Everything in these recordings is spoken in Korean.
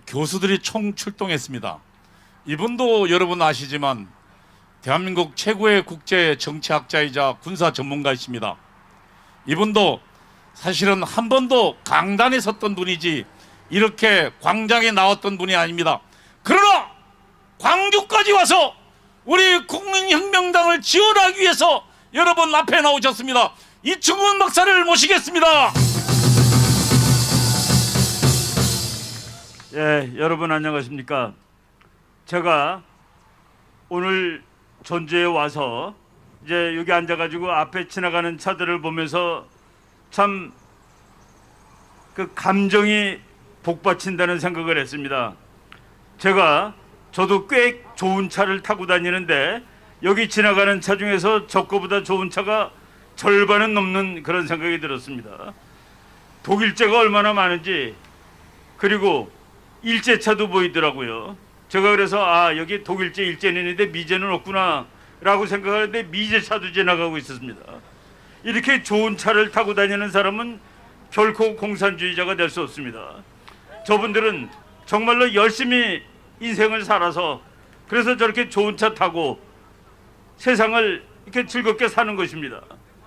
교수들이 총출동했습니다. 이분도 여러분 아시지만 대한민국 최고의 국제 정치학자이자 군사 전문가이십니다. 이분도 사실은 한 번도 강단에 섰던 분이지 이렇게 광장에 나왔던 분이 아닙니다. 그러나 광주까지 와서 우리 국민혁명당을 지원하기 위해서 여러분 앞에 나오셨습니다. 이충훈 박사를 모시겠습니다. 예, 여러분 안녕하십니까? 제가 오늘 전주에 와서 이제 여기 앉아가지고 앞에 지나가는 차들을 보면서 참 그 감정이 복받친다는 생각을 했습니다. 저도 꽤 좋은 차를 타고 다니는데 여기 지나가는 차 중에서 저 거보다 좋은 차가 절반은 넘는 그런 생각이 들었습니다. 독일제가 얼마나 많은지, 그리고 일제차도 보이더라고요. 제가 그래서 여기 독일제 일제는 있는데 미제는 없구나 라고 생각하는데 미제차도 지나가고 있었습니다. 이렇게 좋은 차를 타고 다니는 사람은 결코 공산주의자가 될 수 없습니다. 저분들은 정말로 열심히 인생을 살아서 그래서 저렇게 좋은 차 타고 세상을 이렇게 즐겁게 사는 것입니다.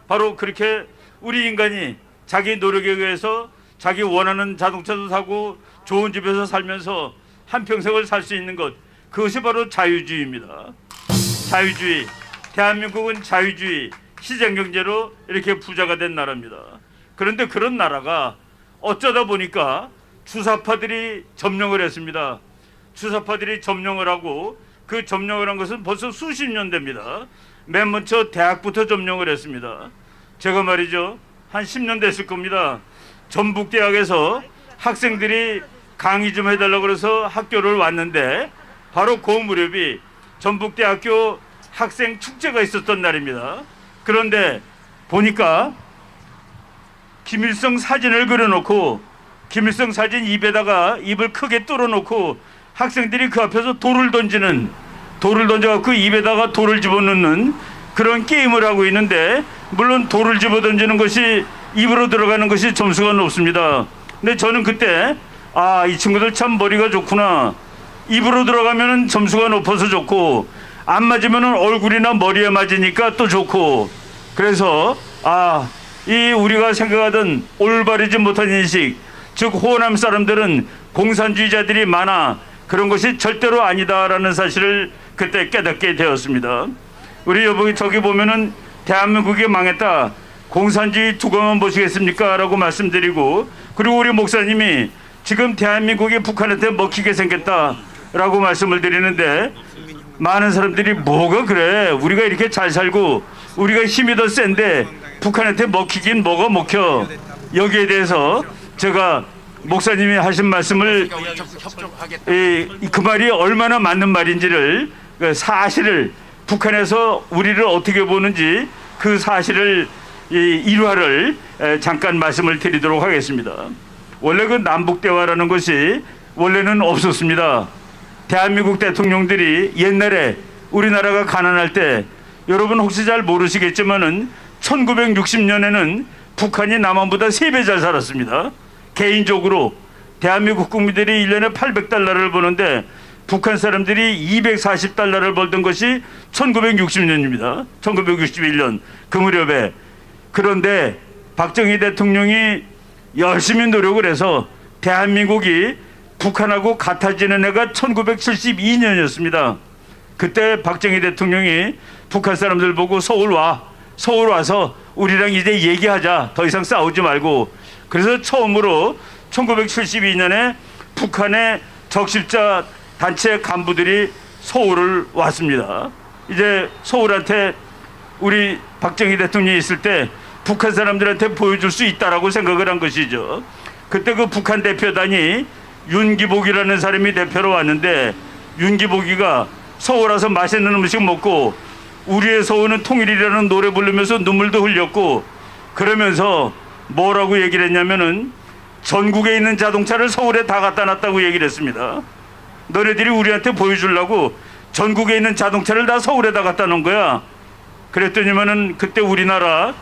바로 그렇게 우리 인간이 자기 노력에 의해서 자기 원하는 자동차도 사고 좋은 집에서 살면서 한평생을 살 수 있는 것, 그것이 바로 자유주의입니다. 자유주의. 대한민국은 자유주의, 시장경제로 이렇게 부자가 된 나라입니다. 그런데 그런 나라가 어쩌다 보니까 주사파들이 점령을 했습니다. 주사파들이 점령을 하고 그 점령을 한 것은 벌써 수십 년 됩니다. 맨 먼저 대학부터 점령을 했습니다. 제가 말이죠, 한 10년 됐을 겁니다. 전북대학에서 학생들이 강의 좀 해달라고 그래서 학교를 왔는데 바로 그 무렵이 전북대학교 학생 축제가 있었던 날입니다. 그런데 보니까 김일성 사진을 그려놓고 김일성 사진 입에다가 입을 크게 뚫어놓고 학생들이 그 앞에서 돌을 던져갖고 입에다가 돌을 집어넣는 그런 게임을 하고 있는데, 물론 돌을 집어 던지는 것이 입으로 들어가는 것이 점수가 높습니다. 근데 저는 그때 이 친구들 참 머리가 좋구나. 입으로 들어가면 점수가 높아서 좋고 안 맞으면 얼굴이나 머리에 맞으니까 또 좋고, 그래서 이 우리가 생각하던 올바르지 못한 인식, 즉 호남 사람들은 공산주의자들이 많아, 그런 것이 절대로 아니다라는 사실을 그때 깨닫게 되었습니다. 우리 여기 저기 보면은 대한민국이 망했다, 공산주의 두고만 보시겠습니까? 라고 말씀드리고, 그리고 우리 목사님이 지금 대한민국이 북한한테 먹히게 생겼다 라고 말씀을 드리는데, 많은 사람들이 뭐가 그래, 우리가 이렇게 잘 살고 우리가 힘이 더 센데 북한한테 먹히긴 뭐가 먹혀. 여기에 대해서 제가 목사님이 하신 말씀을 그 말이 얼마나 맞는 말인지를, 사실을, 북한에서 우리를 어떻게 보는지 그 사실을 일화를 잠깐 말씀을 드리도록 하겠습니다. 원래 그 남북대화라는 것이 원래는 없었습니다. 대한민국 대통령들이 옛날에 우리나라가 가난할 때, 여러분 혹시 잘 모르시겠지만은 1960년에는 북한이 남한보다 3배 잘 살았습니다. 개인적으로 대한민국 국민들이 1년에 800달러를 버는데 북한 사람들이 240달러를 벌던 것이 1960년입니다. 1961년 그 무렵에. 그런데 박정희 대통령이 열심히 노력을 해서 대한민국이 북한하고 같아지는 해가 1972년이었습니다. 그때 박정희 대통령이 북한 사람들 보고 서울 와서 우리랑 이제 얘기하자, 더 이상 싸우지 말고. 그래서 처음으로 1972년에 북한의 적십자 단체 간부들이 서울을 왔습니다. 이제 서울한테 우리 박정희 대통령이 있을 때 북한 사람들한테 보여줄 수 있다라고 생각을 한 것이죠. 그때 그 북한 대표단이 윤기복이라는 사람이 대표로 왔는데, 윤기복이가 서울 와서 맛있는 음식 먹고 우리의 서울은 통일이라는 노래 부르면서 눈물도 흘렸고, 그러면서 뭐라고 얘기를 했냐면은 전국에 있는 자동차를 서울에 다 갖다 놨다고 얘기를 했습니다. 너네들이 우리한테 보여주려고 전국에 있는 자동차를 다 서울에다 갖다 놓은 거야. 그랬더니만은 그때 우리나라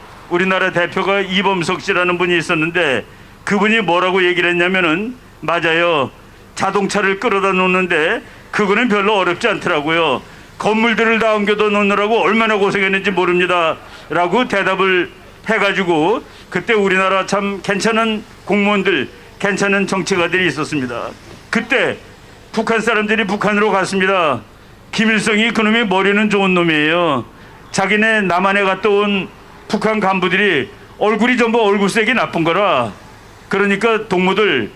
대표가 이범석 씨라는 분이 있었는데, 그분이 뭐라고 얘기를 했냐면은, 맞아요, 자동차를 끌어다 놓는데 그거는 별로 어렵지 않더라고요. 건물들을 다 옮겨다 놓느라고 얼마나 고생했는지 모릅니다 라고 대답을 해가지고 그때 우리나라 참 괜찮은 공무원들, 괜찮은 정치가들이 있었습니다. 그때 북한 사람들이 북한으로 갔습니다. 김일성이 그놈의 머리는 좋은 놈이에요. 자기네 남한에 갔다 온 북한 간부들이 얼굴이 전부 얼굴색이 나쁜 거라, 그러니까 동무들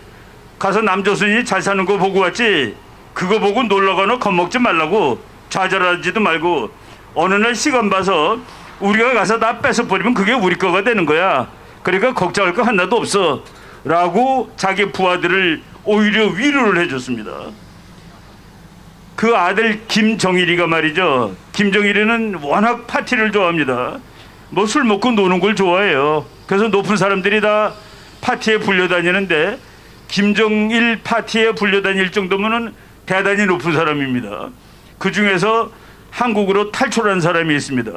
가서 남조선이 잘 사는 거 보고 왔지 그거 보고 놀러가나 겁먹지 말라고, 좌절하지도 말고 어느 날 시간 봐서 우리가 가서 다 뺏어버리면 그게 우리 거가 되는 거야. 그러니까 걱정할 거 하나도 없어 라고 자기 부하들을 오히려 위로를 해줬습니다. 그 아들 김정일이가 말이죠. 김정일이는 워낙 파티를 좋아합니다. 뭐 술 먹고 노는 걸 좋아해요. 그래서 높은 사람들이 다 파티에 불려다니는데 김정일 파티에 불려다닐 정도면은 대단히 높은 사람입니다. 그 중에서 한국으로 탈출한 사람이 있습니다.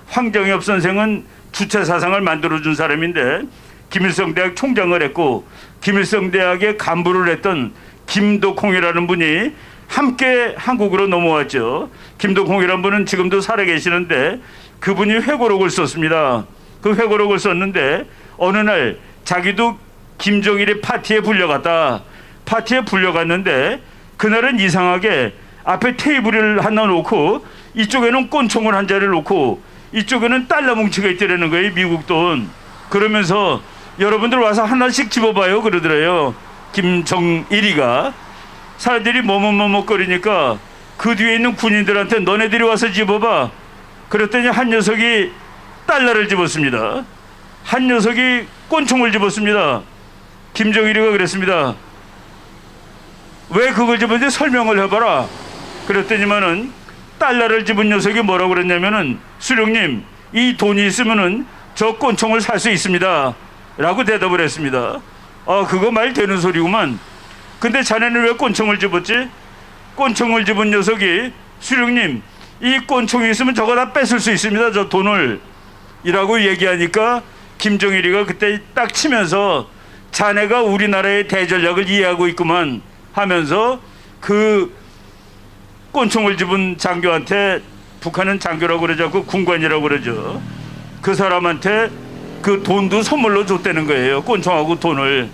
황정엽 선생은 주체 사상을 만들어준 사람인데 김일성 대학 총장을 했고 김일성 대학의 간부를 했던 김덕홍이라는 분이 함께 한국으로 넘어왔죠. 김덕홍이라는 분은 지금도 살아계시는데 그분이 회고록을 썼습니다. 그 회고록을 썼는데 어느 날 자기도 김정일의 파티에 불려갔다. 파티에 불려갔는데 그날은 이상하게 앞에 테이블을 하나 놓고 이쪽에는 꼰총을 한 자리를 놓고 이쪽에는 달러 뭉치가 있더라는 거예요. 미국 돈. 그러면서 여러분들 와서 하나씩 집어봐요 그러더래요. 김정일이가. 사람들이 머뭇머뭇거리니까 그 뒤에 있는 군인들한테 너네들이 와서 집어봐. 그랬더니 한 녀석이 달러를 집었습니다. 한 녀석이 꼰총을 집었습니다. 김정일이가 그랬습니다. 왜 그걸 집었는지 설명을 해봐라. 그랬더니만은 달러를 집은 녀석이 뭐라고 그랬냐면은 수령님 이 돈이 있으면은 저 꼰총을 살 수 있습니다 라고 대답을 했습니다. 아 그거 말 되는 소리구만. 근데 자네는 왜 꼰총을 집었지? 꼰총을 집은 녀석이 수령님 이 꼰총이 있으면 저거 다 뺏을 수 있습니다 저 돈을 이라고 얘기하니까 김정일이가 그때 딱 치면서 자네가 우리나라의 대전략을 이해하고 있구만 하면서 그 꼰총을 집은 장교한테, 북한은 장교라고 그러지 않고 군관이라고 그러죠, 그 사람한테 그 돈도 선물로 줬다는 거예요. 꼰총하고 돈을.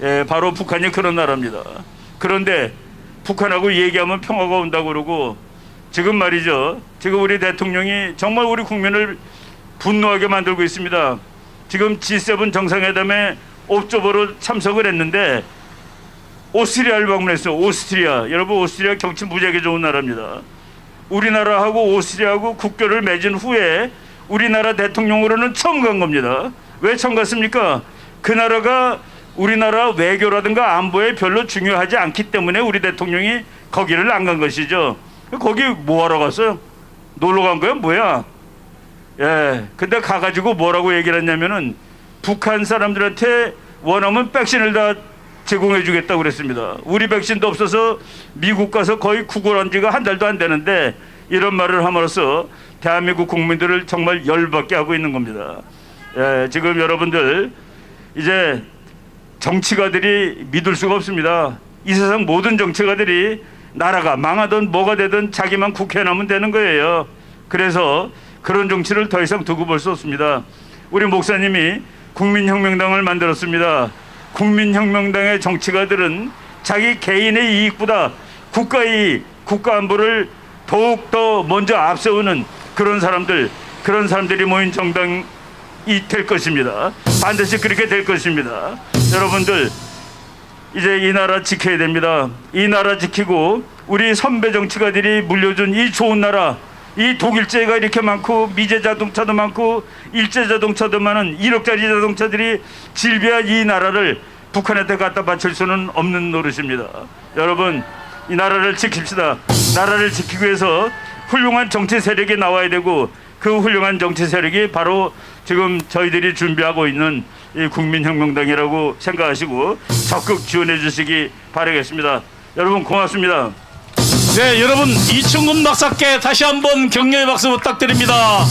예, 바로 북한이 그런 나라입니다. 그런데 북한하고 얘기하면 평화가 온다고 그러고 지금 말이죠, 지금 우리 대통령이 정말 우리 국민을 분노하게 만들고 있습니다. 지금 G7 정상회담에 옵저버로 참석을 했는데 오스트리아를 방문했어요. 오스트리아. 여러분 오스트리아 경치 무지하게 좋은 나라입니다. 우리나라하고 오스트리아하고 국교를 맺은 후에 우리나라 대통령으로는 처음 간 겁니다. 왜 처음 갔습니까? 그 나라가 우리나라 외교라든가 안보에 별로 중요하지 않기 때문에 우리 대통령이 거기를 안 간 것이죠. 거기 뭐하러 갔어요? 놀러 간 거야? 뭐야? 예. 근데 가가지고 뭐라고 얘기를 했냐면은 북한 사람들한테 원하면 백신을 다 제공해 주겠다고 그랬습니다. 우리 백신도 없어서 미국 가서 거의 구걸한 지가 한 달도 안 되는데 이런 말을 함으로써 대한민국 국민들을 정말 열받게 하고 있는 겁니다. 예, 지금 여러분들 이제 정치가들이 믿을 수가 없습니다. 이 세상 모든 정치가들이 나라가 망하든 뭐가 되든 자기만 국회에 나면 되는 거예요. 그래서 그런 정치를 더 이상 두고 볼 수 없습니다. 우리 목사님이 국민혁명당을 만들었습니다. 국민혁명당의 정치가들은 자기 개인의 이익보다 국가의 이익, 국가 안보를 더욱더 먼저 앞세우는 그런 사람들이 모인 정당이 될 것입니다. 반드시 그렇게 될 것입니다. 여러분들 이제 이 나라 지켜야 됩니다. 이 나라 지키고 우리 선배 정치가들이 물려준 이 좋은 나라, 이 독일제가 이렇게 많고 미제 자동차도 많고 일제 자동차도 많은 1억짜리 자동차들이 질비한 이 나라를 북한한테 갖다 바칠 수는 없는 노릇입니다. 여러분 이 나라를 지킵시다. 나라를 지키기 위해서 훌륭한 정치 세력이 나와야 되고 그 훌륭한 정치 세력이 바로 지금 저희들이 준비하고 있는 이 국민혁명당이라고 생각하시고 적극 지원해 주시기 바라겠습니다. 여러분 고맙습니다. 네, 여러분 이충근 박사께 다시 한번 격려의 박수 부탁드립니다.